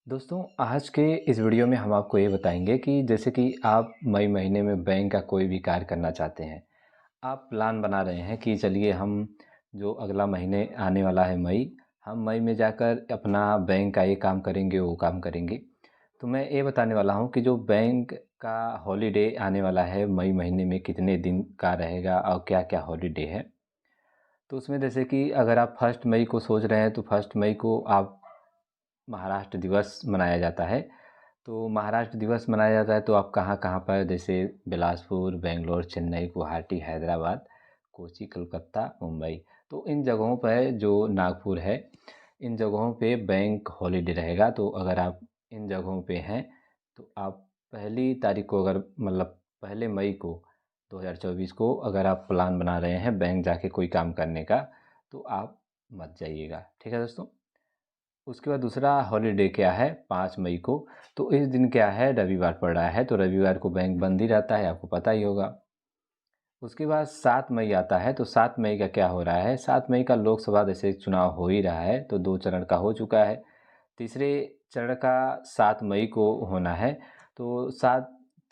दोस्तों, आज के इस वीडियो में हम आपको ये बताएंगे कि जैसे कि आप मई महीने में बैंक का कोई भी कार्य करना चाहते हैं। आप प्लान बना रहे हैं कि चलिए हम जो अगला महीने आने वाला है मई, हम मई में जाकर अपना बैंक का ये काम करेंगे, वो काम करेंगे। तो मैं ये बताने वाला हूँ कि जो बैंक का हॉलिडे आने वाला है मई महीने में कितने दिन का रहेगा और क्या-क्या हॉलिडे है। तो उसमें जैसे कि अगर आप 1 मई को सोच रहे हैं तो 1 मई को आप महाराष्ट्र दिवस मनाया जाता है। तो महाराष्ट्र दिवस मनाया जाता है तो आप कहाँ-कहाँ पर जैसे बिलासपुर, बेंगलोर, चेन्नई, गुवाहाटी, हैदराबाद, कोच्चि, कलकत्ता, मुंबई। तो इन जगहों पर जो नागपुर है, इन जगहों पे बैंक हॉलिडे रहेगा। तो अगर आप इन जगहों पे हैं तो आप पहली तारीख को अगर मतलब पहले मई को 2024 को अगर आप प्लान बना रहे हैं बैंक जाके कोई काम करने का, तो आप मत जाइएगा। ठीक है दोस्तों? उसके बाद दूसरा हॉलिडे क्या है 5 मई को। तो इस दिन क्या है रविवार पड़ रहा है, तो रविवार को बैंक बंद ही रहता है, आपको पता ही होगा। उसके बाद 7 मई आता है, तो 7 मई का क्या हो रहा है, 7 मई का लोकसभा जैसे चुनाव हो ही रहा है, तो 2 चरण का हो चुका है। तीसरे चरण का 7 मई को होना है। तो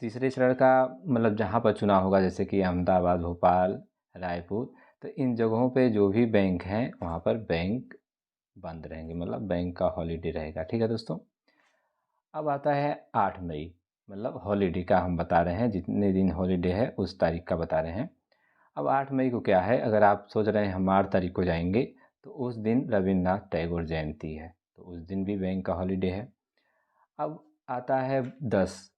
तीसरे चरण का मतलब जहाँ पर चुनाव होगा जैसे कि अहमदाबाद, भोपाल, रायपुर, तो इन जगहों पे जो भी बैंक हैं वहाँ पर बैंक बंद रहेंगे, मतलब बैंक का हॉलिडे रहेगा। ठीक है दोस्तों? अब आता है 8 मई, मतलब हॉलिडे का हम बता रहे हैं, जितने दिन हॉलिडे है उस तारीख का बता रहे हैं। अब 8 मई को क्या है, अगर आप सोच रहे हैं हम 8 तारीख को जाएंगे, तो उस दिन रविन्द्रनाथ टैगोर जयंती है, तो उस दिन भी बैंक का हॉलिडे है। अब आता है 10,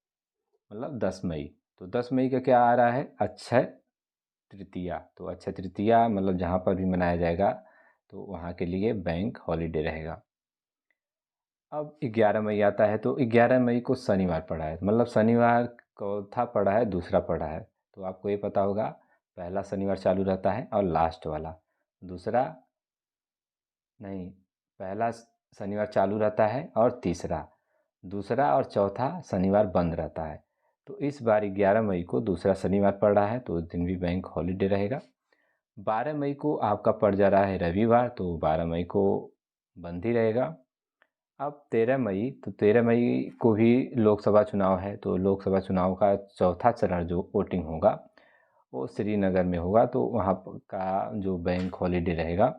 मतलब 10 मई। तो 10 मई का क्या आ रहा है, अक्षय तृतीया। तो अक्षय तृतीया मतलब जहाँ पर भी मनाया जाएगा तो वहाँ के लिए बैंक हॉलिडे रहेगा। अब 11 मई आता है, तो 11 मई को शनिवार पड़ा है, मतलब शनिवार चौथा पड़ा है, दूसरा पड़ा है। तो आपको ये पता होगा पहला शनिवार चालू रहता है और लास्ट वाला, दूसरा नहीं, पहला शनिवार चालू रहता है और तीसरा, दूसरा और चौथा शनिवार बंद रहता है। तो इस बार 11 मई को दूसरा शनिवार पड़ रहा है, तो उस दिन भी बैंक हॉलिडे रहेगा। 12 मई को आपका पड़ जा रहा है रविवार, तो 12 मई को बंद ही रहेगा। अब 13 मई, तो 13 मई को भी लोकसभा चुनाव है, तो लोकसभा चुनाव का चौथा चरण जो वोटिंग होगा वो श्रीनगर में होगा, तो वहाँ का जो बैंक हॉलिडे रहेगा।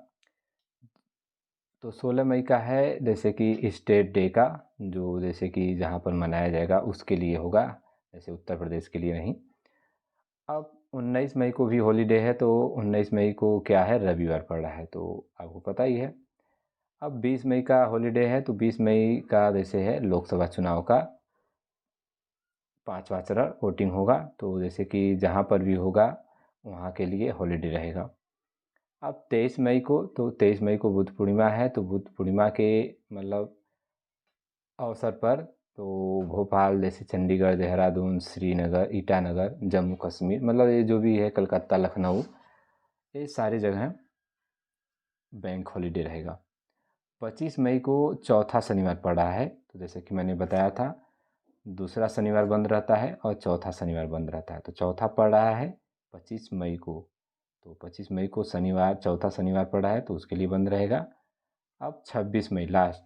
तो 16 मई का है जैसे कि स्टेट डे का, जो जैसे कि जहाँ पर मनाया जाएगा उसके लिए होगा, जैसे उत्तर प्रदेश के लिए नहीं। अब 19 मई को भी हॉलिडे है, तो 19 मई को क्या है, रविवार पड़ रहा है, तो आपको पता ही है। अब 20 मई का हॉलिडे है, तो 20 मई का जैसे है लोकसभा चुनाव का पाँचवा चरण वोटिंग होगा, तो जैसे कि जहाँ पर भी होगा वहाँ के लिए हॉलिडे रहेगा। अब 23 मई को, तो 23 मई को बुद्ध पूर्णिमा है, तो बुद्ध पूर्णिमा के मतलब अवसर पर तो भोपाल जैसे चंडीगढ़, देहरादून, श्रीनगर, ईटानगर, जम्मू कश्मीर, मतलब ये जो भी है कलकत्ता, लखनऊ, ये सारी जगह बैंक हॉलिडे रहेगा। 25 मई को चौथा शनिवार पड़ रहा है, तो जैसे कि मैंने बताया था दूसरा शनिवार बंद रहता है और चौथा शनिवार बंद रहता है, तो चौथा पड़ रहा है 25 मई को। तो 25 मई को शनिवार, चौथा शनिवार पड़ रहा है तो उसके लिए बंद रहेगा। अब 26 मई लास्ट,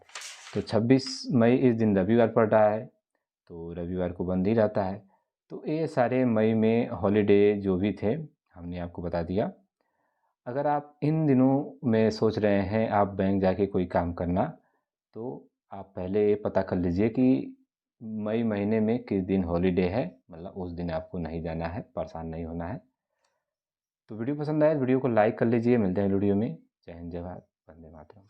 तो 26 मई इस दिन रविवार पड़ रहा है, तो रविवार को बंद ही रहता है। तो ये सारे मई में हॉलिडे जो भी थे हमने आपको बता दिया। अगर आप इन दिनों में सोच रहे हैं आप बैंक जाके कोई काम करना, तो आप पहले ये पता कर लीजिए कि मई महीने में किस दिन हॉलिडे है, मतलब उस दिन आपको नहीं जाना है, परेशान नहीं होना है। तो वीडियो पसंद आया तो वीडियो को लाइक कर लीजिए। मिलते हैं वीडियो में। जय हिंद, जय भारत, वंदे मातरम।